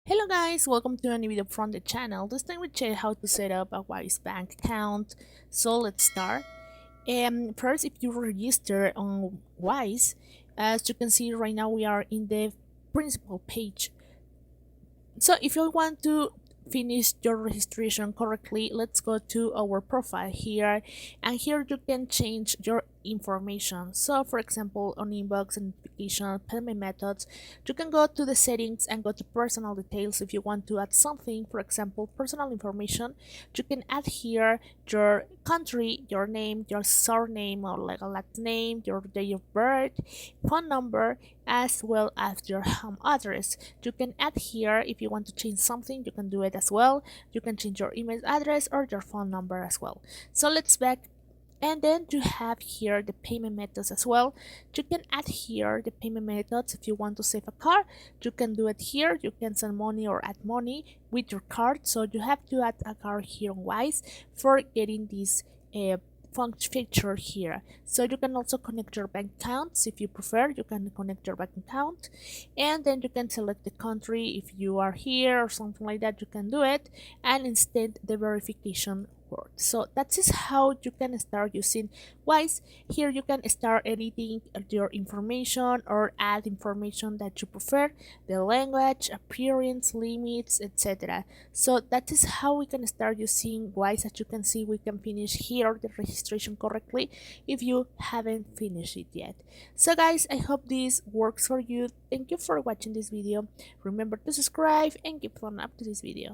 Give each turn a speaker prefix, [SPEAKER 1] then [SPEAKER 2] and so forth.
[SPEAKER 1] Hello guys, welcome to a new video from the channel. This time we show how to set up a Wise bank account. So let's start. First, if you register on Wise, as you can see right now we are in the principal page. So if you want to finish your registration correctly, let's go to our profile here, and here you can change your information. So for example, on inbox and notification payment methods, you can go to the settings and go to personal details. If you want to add something, for example personal information, you can add here your country, your name, your surname or legal last name, your date of birth, phone number, as well as your home address. You can add here, if you want to change something, you can do it as well. You can change your email address or your phone number as well. So let's back, and then you have here the payment methods as well. You can add here the payment methods. If you want to save a card, you can do it here. You can send money or add money with your card, so you have to add a card here on Wise for getting this function feature here. So you can also connect your bank accounts. If you prefer, you can connect your bank account, and then you can select the country. If you are here or something like that, you can do it, and instead the verification word. So that is how you can start using Wise. Here you can start editing your information or add information that you prefer, the language, appearance, limits, etc. So that is how we can start using Wise. As you can see, we can finish here the registration correctly if you haven't finished it yet. So guys, I hope this works for you. Thank you for watching this video. Remember to subscribe and give thumb up to this video.